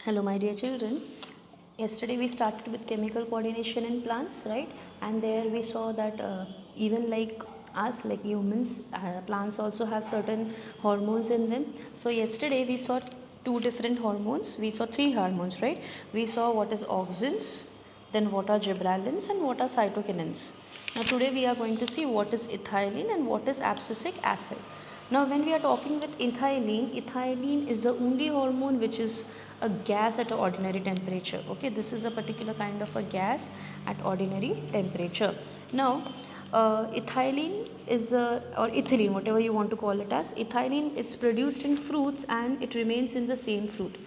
Hello, my dear children. Yesterday we started with chemical coordination in plants, right? And there we saw that even like us, like humans, plants also have certain hormones in them. So yesterday we saw two different hormones. We saw three hormones, right? We saw what is auxins, then what are gibberellins, and what are cytokinins. Now today we are going to see what is ethylene and what is abscisic acid. Now when we are talking with ethylene, ethylene is the only hormone which is a gas at ordinary temperature. Okay, this is a particular kind of a gas at ordinary temperature. Now ethylene is or ethylene, whatever you want to call it as, ethylene is produced in fruits and it remains in the same fruit.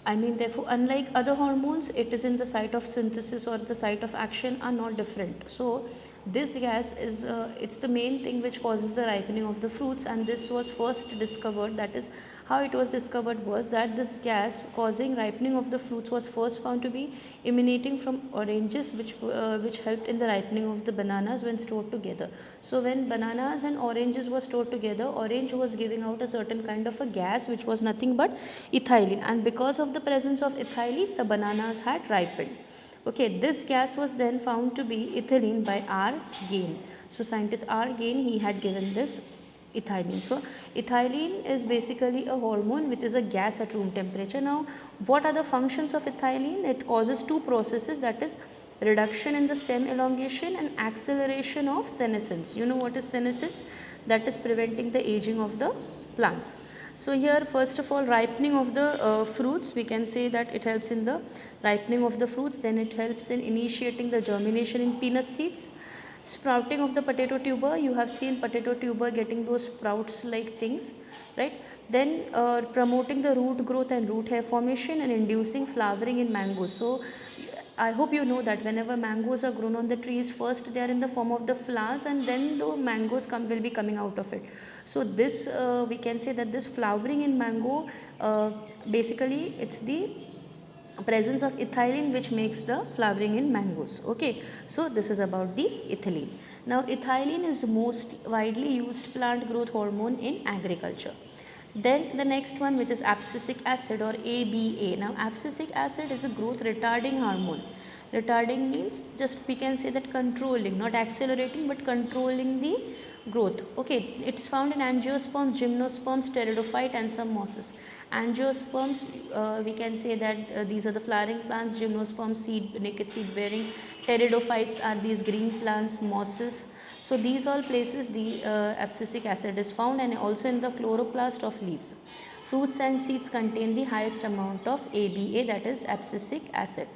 I mean, therefore, unlike other hormones, it is in the site of synthesis or the site of action are not different. So, this gas is it's the main thing which causes the ripening of the fruits, and this was first discovered. That is how it was discovered, was that this gas causing ripening of the fruits was first found to be emanating from oranges, which helped in the ripening of the bananas when stored together. So, when bananas and oranges were stored together, orange was giving out a certain kind of a gas which was nothing but ethylene, and because of the presence of ethylene the bananas had ripened. Okay, this gas was then found to be ethylene by R. Gain. So scientist R. Gain, he had given this ethylene. So ethylene is basically a hormone which is a gas at room temperature. Now what are the functions of ethylene? It causes two processes, that is reduction in the stem elongation and acceleration of senescence. You know what is senescence? That is preventing the aging of the plants. So here first of all, ripening of the fruits, we can say that it helps in the ripening of the fruits, then it helps in initiating the germination in peanut seeds. Sprouting of the potato tuber, you have seen potato tuber getting those sprouts like things, right? Then promoting the root growth and root hair formation and inducing flowering in mangoes. So I hope you know that whenever mangoes are grown on the trees, first they are in the form of the flowers and then the mangoes will be coming out of it. So this we can say that this flowering in mango, basically it's the presence of ethylene which makes the flowering in mangoes. Okay, so this is about the ethylene. Now ethylene is the most widely used plant growth hormone in agriculture. Then the next one, which is abscisic acid or ABA. Now abscisic acid is a growth retarding hormone. Retarding means just we can say that controlling, not accelerating but controlling the growth. Okay, it's found in angiosperms, gymnosperms, pteridophyte and some mosses. Angiosperms, we can say that these are the flowering plants, gymnosperms seed, naked seed bearing, pteridophytes are these green plants, mosses. So these all places the abscisic acid is found, and also in the chloroplast of leaves. Fruits and seeds contain the highest amount of ABA, that is abscisic acid.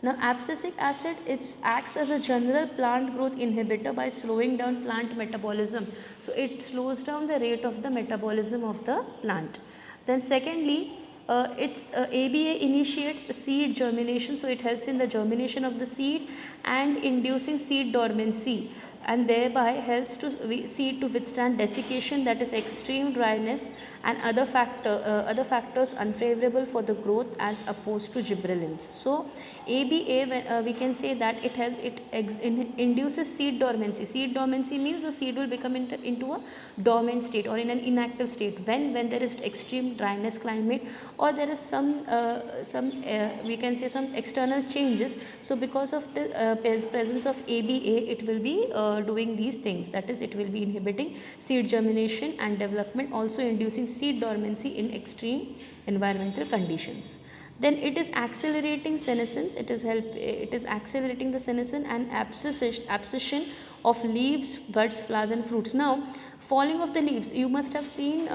Now abscisic acid, it acts as a general plant growth inhibitor by slowing down plant metabolism. So it slows down the rate of the metabolism of the plant. Then secondly, ABA initiates seed germination, so it helps in the germination of the seed and inducing seed dormancy, and thereby helps to seed to withstand desiccation, that is extreme dryness, and other factors unfavorable for the growth as opposed to gibberellins. So ABA, we can say that it induces seed dormancy. Seed dormancy means the seed will become into a dormant state or in an inactive state when there is extreme dryness climate, or there is some we can say some external changes. So because of the presence of ABA, it will be doing these things, that is it will be inhibiting seed germination and development, also inducing seed dormancy in extreme environmental conditions. Then it is accelerating senescence, it is accelerating the senescence and abscission of leaves, buds, flowers and fruits. Now falling of the leaves, you must have seen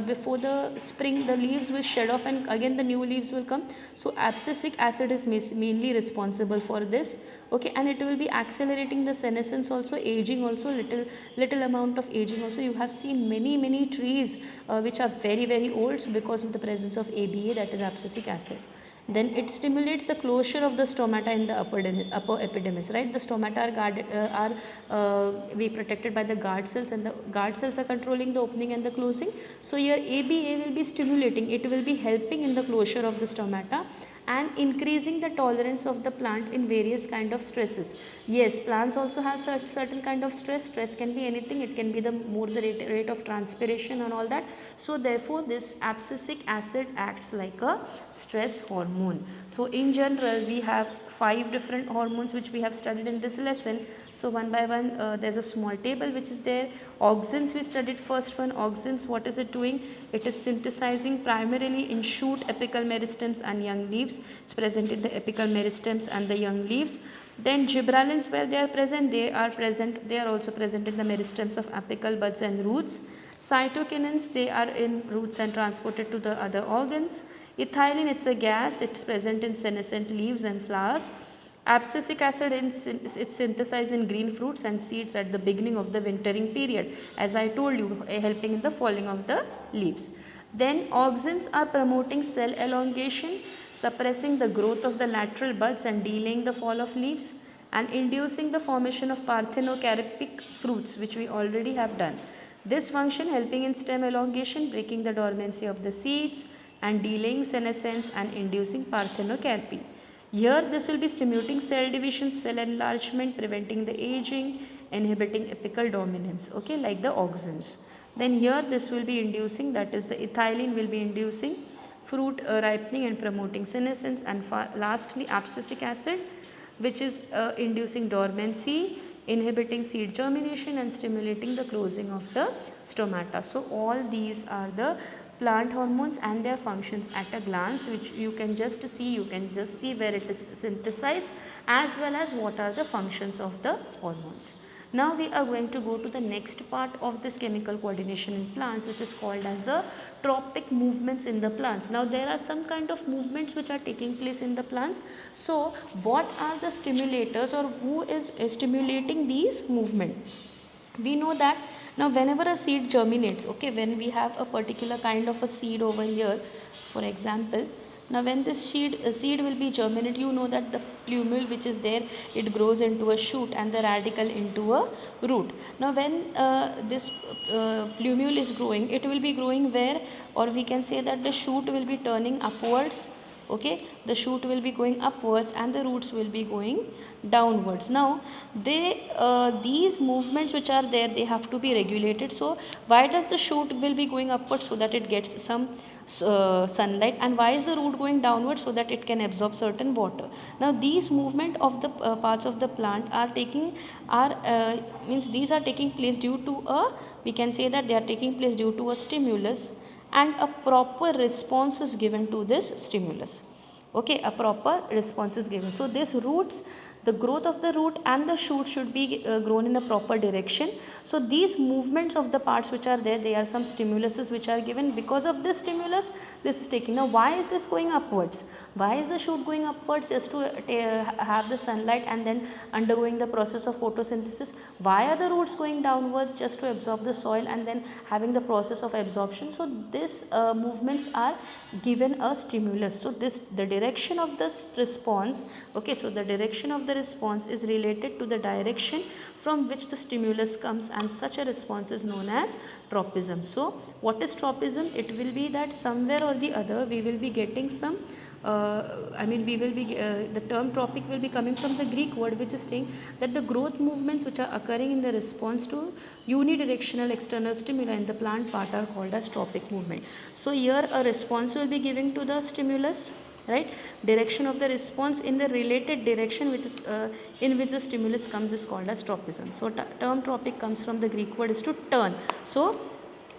before the spring the leaves will shed off and again the new leaves will come. So abscisic acid is mainly responsible for this. Okay, and it will be accelerating the senescence, also aging, also little amount of aging also. You have seen many trees which are very old, so because of the presence of ABA, that is abscisic acid. Then it stimulates the closure of the stomata in the upper epidermis, right? The stomata are be protected by the guard cells, and the guard cells are controlling the opening and the closing. So here ABA will be stimulating, it will be helping in the closure of the stomata and increasing the tolerance of the plant in various kind of stresses. Yes, plants also have such certain kind of stress. Stress can be anything. It can be the more the rate of transpiration and all that. So therefore this abscisic acid acts like a stress hormone. So in general we have 5 different hormones which we have studied in this lesson. So one by one there's a small table which is there. Auxins we studied first one. Auxins, what is it doing? It is synthesizing primarily in shoot, apical meristems and young leaves. It's present in the apical meristems and the young leaves. Then gibberellins, where they are present, they are also present in the meristems of apical buds and roots. Cytokinins, they are in roots and transported to the other organs. Ethylene, it's a gas, it's present in senescent leaves and flowers. Abscisic acid is synthesized in green fruits and seeds at the beginning of the wintering period, as I told you, helping in the falling of the leaves. Then auxins are promoting cell elongation, suppressing the growth of the lateral buds and delaying the fall of leaves, and inducing the formation of parthenocarpic fruits, which we already have done. This function helping in stem elongation, breaking the dormancy of the seeds, and delaying senescence and inducing parthenocarpy. Here this will be stimulating cell division, cell enlargement, preventing the aging, inhibiting apical dominance, okay, like the auxins. Then here this will be inducing, that is the ethylene will be inducing fruit ripening and promoting senescence, and lastly abscisic acid, which is inducing dormancy, inhibiting seed germination and stimulating the closing of the stomata. So all these are the plant hormones and their functions at a glance, which you can just see where it is synthesized, as well as what are the functions of the hormones. Now we are going to go to the next part of this chemical coordination in plants, which is called as the tropic movements in the plants. Now there are some kind of movements which are taking place in the plants. So what are the stimulators, or who is stimulating these movements? We know that now whenever a seed germinates, okay, when we have a particular kind of a seed over here, for example, now when this seed will be germinate, you know that the plumule which is there, it grows into a shoot and the radical into a root. Now when this plumule is growing, it will be growing where, or we can say that the shoot will be turning upwards, okay, the shoot will be going upwards and the roots will be going downwards. Now these movements which are there, they have to be regulated. So why does the shoot will be going upwards? So that it gets some sunlight. And why is the root going downwards? So that it can absorb certain water. Now these movement of the parts of the plant are these are taking place due to a, we can say that they are taking place due to a stimulus, and a proper response is given to this stimulus. Okay, a proper response is given. So this roots, the growth of the root and the shoot should be grown in a proper direction. So these movements of the parts which are there, they are some stimuluses which are given. Because of this stimulus, this is taking. Now why is this going upwards? Why is the shoot going upwards? Just to have the sunlight and then undergoing the process of photosynthesis. Why are the roots going downwards? Just to absorb the soil and then having the process of absorption. So this movements are given a stimulus. So the direction of this response, okay, so the direction of the response is related to the direction from which the stimulus comes, and such a response is known as tropism. So what is tropism? It will be that somewhere or the other we will be getting some the term tropic will be coming from the Greek word, which is saying that the growth movements which are occurring in the response to unidirectional external stimuli in the plant part are called as tropic movement. So here a response will be given to the stimulus, right? Direction of the response in the related direction which is in which the stimulus comes is called as tropism. So term tropic comes from the Greek word is to turn. So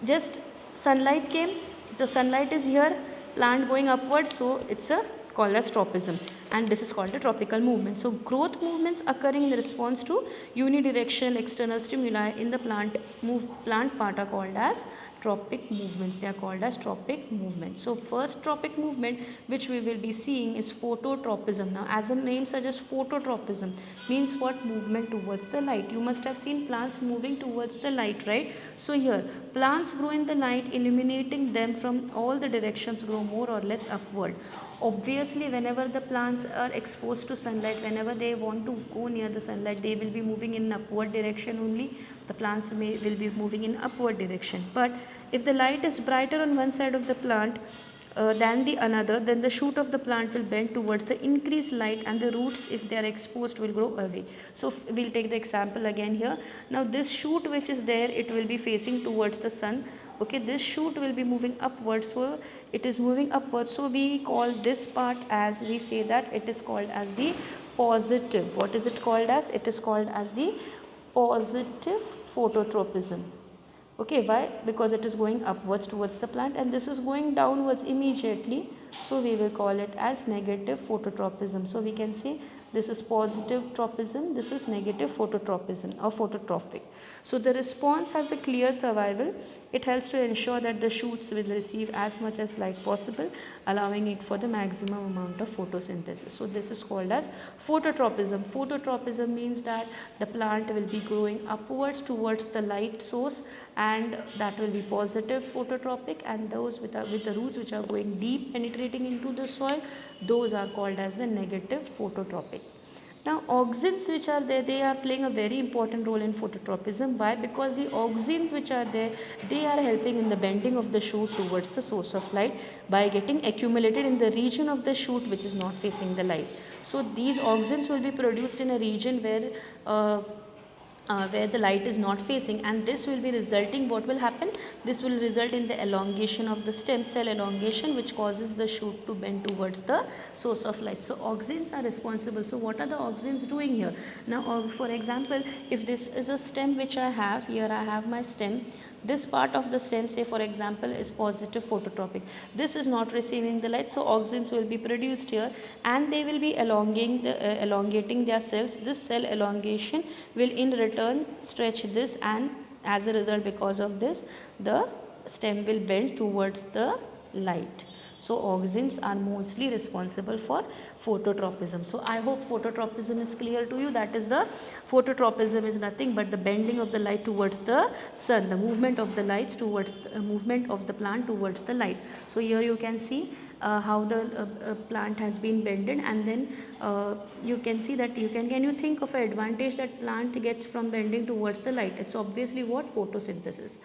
just sunlight came, the sunlight is here, plant going upwards, so it's a called as tropism, and this is called a tropical movement. So growth movements occurring in response to unidirectional external stimuli in the plant part are called as tropic movements. They are called as tropic movements. So first tropic movement which we will be seeing is phototropism. Now as the name suggests, phototropism means what? Movement towards the light. You must have seen plants moving towards the light, right? So here plants grow in the light, illuminating them from all the directions grow more or less upward. Obviously whenever the plants are exposed to sunlight, whenever they want to go near the sunlight, they will be moving in upward direction only. The plants will be moving in upward direction. But if the light is brighter on one side of the plant, than the another, then the shoot of the plant will bend towards the increased light, and the roots, if they are exposed, will grow away. So we'll take the example again here. Now this shoot which is there, it will be facing towards the sun. Okay, this shoot will be moving upwards, so it is moving upwards, so we call this part as, we say that it is called as the positive. What is it called as? It is called as the positive phototropism. Okay, why? Because it is going upwards towards the plant, and this is going downwards immediately, so we will call it as negative phototropism. So we can say this is positive tropism, this is negative phototropism or phototropic. So the response has a clear survival. It helps to ensure that the shoots will receive as much as light possible, allowing it for the maximum amount of photosynthesis. So this is called as phototropism. Phototropism means that the plant will be growing upwards towards the light source, and that will be positive phototropic, and those with the roots which are going deep, penetrating into the soil, those are called as the negative phototropic. Now auxins which are there, they are playing a very important role in phototropism. Why? Because the auxins which are there, they are helping in the bending of the shoot towards the source of light by getting accumulated in the region of the shoot which is not facing the light. So these auxins will be produced in a region where the light is not facing, and this will be resulting, what will happen, this will result in the elongation of the stem cell elongation, which causes the shoot to bend towards the source of light. So auxins are responsible. So what are the auxins doing here? Now for example, if this is a stem which I have here, I have my stem, this part of the stem, say for example, is positive phototropic, this is not receiving the light, so auxins will be produced here, and they will be elongating their cells. This cell elongation will in return stretch this, and as a result, because of this, the stem will bend towards the light. So auxins are mostly responsible for phototropism. So I hope phototropism is clear to you. That is, the phototropism is nothing but the bending of the light towards the sun, the movement of the lights towards the movement of the plant towards the light. So here you can see how the plant has been bended, and then you can see that can you think of an advantage that plant gets from bending towards the light? It's obviously what? Photosynthesis.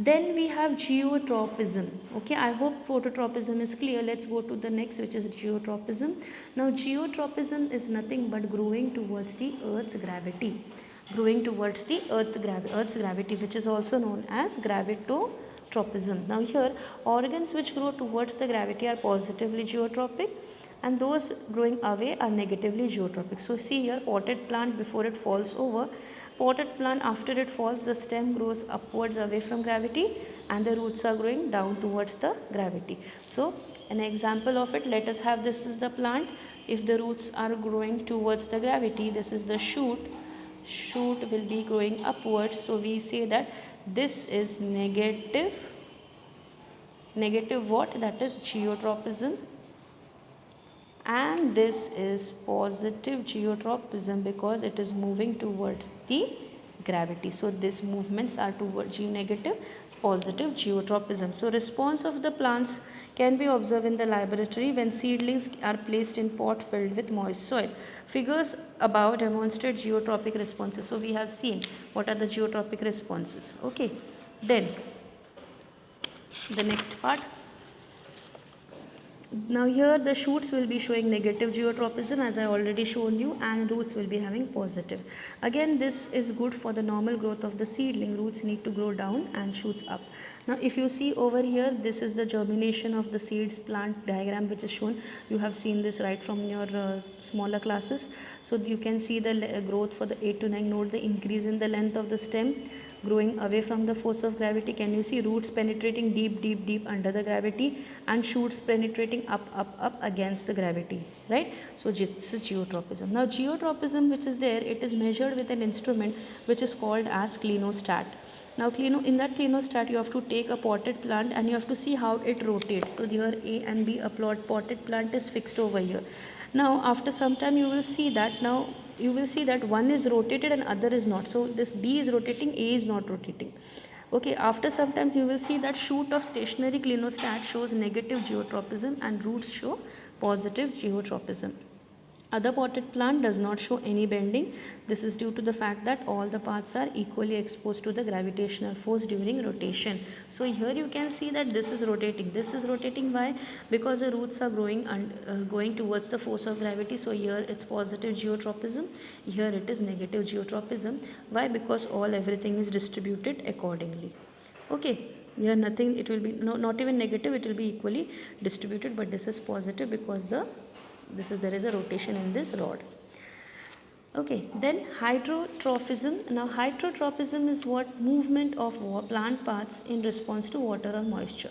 Then we have geotropism. Okay, I hope phototropism is clear. Let's go to the next, which is geotropism. Now geotropism is nothing but growing towards the earth's gravity, growing towards the earth's gravity, which is also known as gravitotropism. Now here, organs which grow towards the gravity are positively geotropic, and those growing away are negatively geotropic. So see here, potted plant, before it falls over, potted plant, after it falls, the stem grows upwards away from gravity, and the roots are growing down towards the gravity. So an example of it, let us have, this is the plant. If the roots are growing towards the gravity, this is the shoot will be growing upwards, so we say that this is negative what? That is geotropism, and this is positive geotropism because it is moving towards the gravity. So these movements are towards negative, positive geotropism. So response of the plants can be observed in the laboratory when seedlings are placed in pot filled with moist soil. Figures above demonstrate geotropic responses. So we have seen what are the geotropic responses. Okay, then the next part. Now here the shoots will be showing negative geotropism, as I already shown you, and roots will be having positive. Again, this is good for the normal growth of the seedling. Roots need to grow down and shoots up. Now if you see over here, this is the germination of the seeds plant diagram which is shown. You have seen this right from your smaller classes. So you can see the growth for the 8 to 9 node, the increase in the length of the stem, growing away from the force of gravity. Can you see roots penetrating deep under the gravity, and shoots penetrating up against the gravity, right? So this is geotropism. Now geotropism which is there, it is measured with an instrument which is called as clinostat. Now in that clinostat, you have to take a potted plant and you have to see how it rotates. So here A and B, a potted plant is fixed over here. Now after some time you will see that one is rotated and other is not. So this B is rotating, A is not rotating. Okay, after sometimes you will see that shoot of stationary clinostat shows negative geotropism and roots show positive geotropism. Other potted plant does not show any bending. This is due to the fact that all the parts are equally exposed to the gravitational force during rotation. So here you can see that this is rotating. This is rotating. Why? Because the roots are growing and going towards the force of gravity. So here it's positive geotropism. Here it is negative geotropism. Why? Because everything is distributed accordingly. Okay. Here nothing. It will be not even negative. It will be equally distributed. But this is positive because there is a rotation in this rod. Okay, then hydrotrophism. Now hydrotrophism is what? Movement of plant parts in response to water or moisture.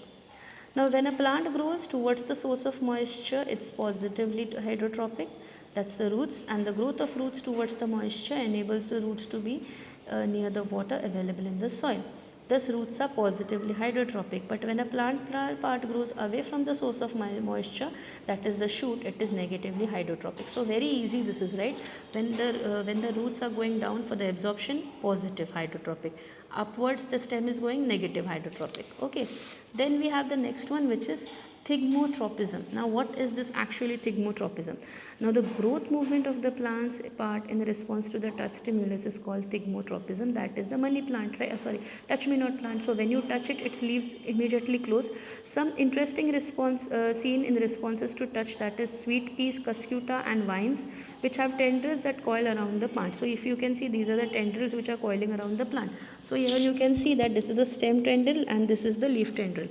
Now when a plant grows towards the source of moisture, it's positively hydrotropic. That's the roots, and the growth of roots towards the moisture enables the roots to be near the water available in the soil. Thus roots are positively hydrotropic. But when a plant part grows away from the source of moisture, that is the shoot, it is negatively hydrotropic. So very easy this is, right? When the roots are going down for the absorption, positive hydrotropic. Upwards the stem is going negative hydrotropic. Okay. Then we have the next one, which is thigmotropism. Now what is this actually, thigmotropism? Now the growth movement of the plant's part in response to the touch stimulus is called thigmotropism. That is the money plant, right? Touch me not plant. So when you touch it, its leaves immediately close. Some interesting response seen in responses to touch, that is sweet peas, cuscuta and vines, which have tendrils that coil around the plant. So if you can see, these are the tendrils which are coiling around the plant. So here you can see that this is a stem tendril and this is the leaf tendril.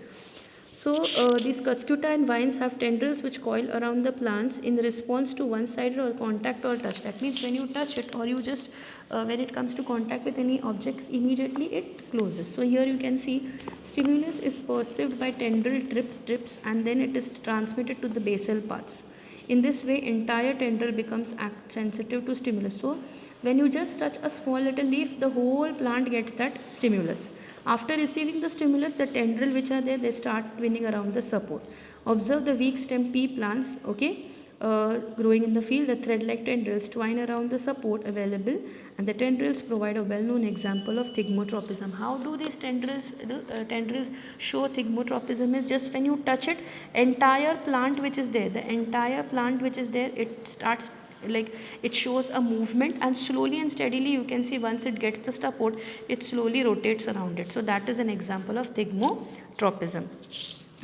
So these cuscuta and vines have tendrils which coil around the plants in response to one-sided or contact or touch. That means when you touch it, or you just when it comes to contact with any objects, immediately it closes. So here you can see stimulus is perceived by tendril drips and then it is transmitted to the basal parts. In this way, entire tendril becomes sensitive to stimulus. So when you just touch a small little leaf, the whole plant gets that stimulus. After receiving the stimulus, the tendril which are there, they start twinning around the support. Observe the weak stem pea plants, okay, growing in the field. The thread-like tendrils twine around the support available, and the tendrils provide a well-known example of thigmotropism. How do these tendrils show thigmotropism? Is just when you touch it, entire plant which is there, it starts, like, it shows a movement, and slowly and steadily you can see once it gets the support, it slowly rotates around it. So that is an example of thigmotropism.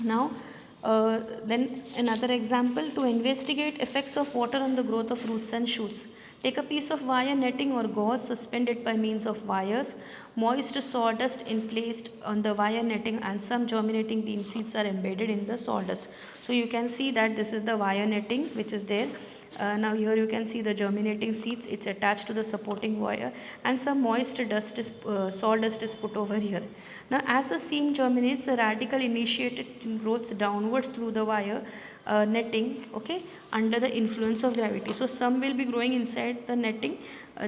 Now then another example, to investigate effects of water on the growth of roots and shoots. Take a piece of wire netting or gauze suspended by means of wires. Moist sawdust is placed on the wire netting and some germinating bean seeds are embedded in the sawdust. So you can see that this is the wire netting which is there. Now here you can see the germinating seeds, it's attached to the supporting wire, and some moist sawdust is put over here. Now as the seam germinates, the radical initiated growths downwards through the wire netting, okay, under the influence of gravity. So some will be growing inside the netting,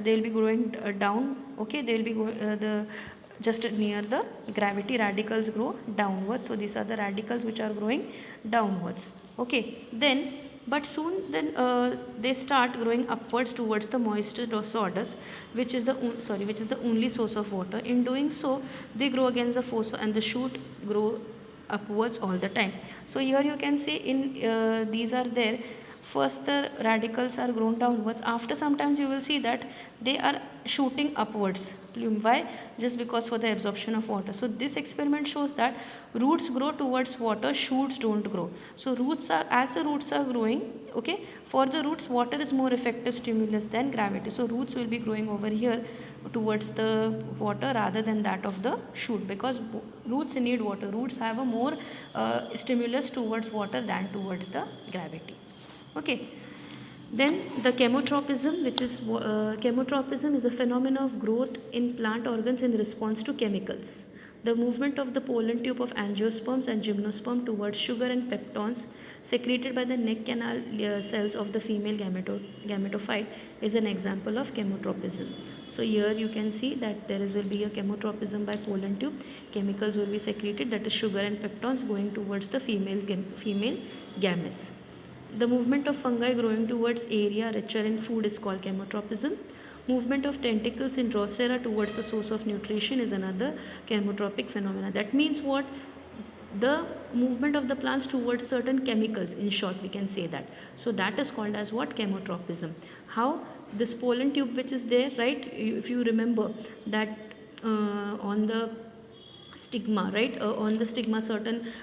they will be growing down, okay, they will be just near the gravity, radicals grow downwards. So these are the radicals which are growing downwards, okay. But soon they start growing upwards towards the moist sawdust, which is the only source of water. In doing so, they grow against the force and the shoot grow upwards all the time. So here you can see in these are there. First the radicals are grown downwards. After sometimes you will see that they are shooting upwards. Why? Just because for the absorption of water. So this experiment shows that roots grow towards water, shoots don't grow. So as the roots are growing, okay, for the roots water is more effective stimulus than gravity. So roots will be growing over here towards the water rather than that of the shoot, because roots need water. Roots have a more stimulus towards water than towards the gravity. Okay. Then the chemotropism, which is chemotropism is a phenomenon of growth in plant organs in response to chemicals. The movement of the pollen tube of angiosperms and gymnosperm towards sugar and peptones secreted by the neck canal cells of the female gametophyte is an example of chemotropism. So here you can see that will be a chemotropism by pollen tube. Chemicals will be secreted, that is sugar and peptones going towards the female gametes. The movement of fungi growing towards area richer in food is called chemotropism. Movement of tentacles in Drosera towards the source of nutrition is another chemotropic phenomena. That means what? the movement of the plants towards certain chemicals, in short we can say that. So that is called as what? Chemotropism. How? This pollen tube which is there, right, if you remember that on the stigma, right, on the stigma certain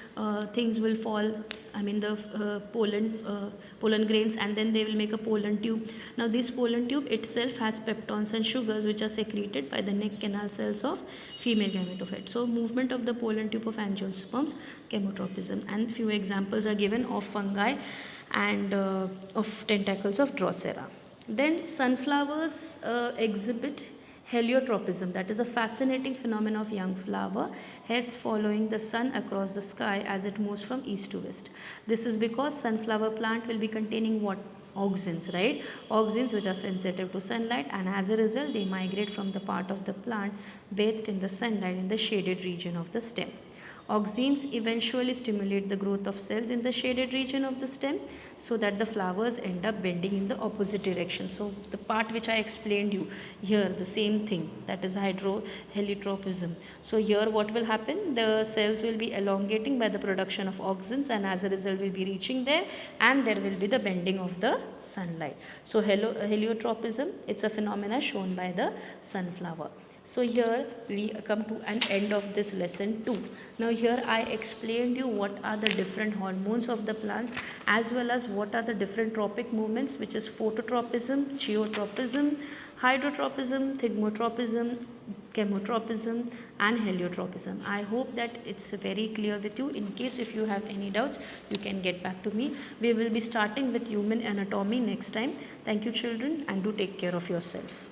things will fall, I mean the pollen grains, and then they will make a pollen tube. Now this pollen tube itself has peptones and sugars which are secreted by the neck canal cells of female gametophyte. So movement of the pollen tube of angiosperms, chemotropism. And few examples are given of fungi and of tentacles of Drosera. Then sunflowers exhibit heliotropism, that is a fascinating phenomenon of young flower heads following the sun across the sky as it moves from east to west. This is because sunflower plant will be containing what? Auxins, right? Auxins which are sensitive to sunlight, and as a result they migrate from the part of the plant bathed in the sunlight in the shaded region of the stem. Auxins eventually stimulate the growth of cells in the shaded region of the stem so that the flowers end up bending in the opposite direction. So the part which I explained you here, the same thing, that is heliotropism. So here what will happen? The cells will be elongating by the production of auxins, and as a result will be reaching there, and there will be the bending of the sunlight. So heliotropism, it's a phenomena shown by the sunflower. So here we come to an end of this lesson 2. Now here I explained you what are the different hormones of the plants, as well as what are the different tropic movements, which is phototropism, geotropism, hydrotropism, thigmotropism, chemotropism and heliotropism. I hope that it's very clear with you. In case if you have any doubts, you can get back to me. We will be starting with human anatomy next time. Thank you children, and do take care of yourself.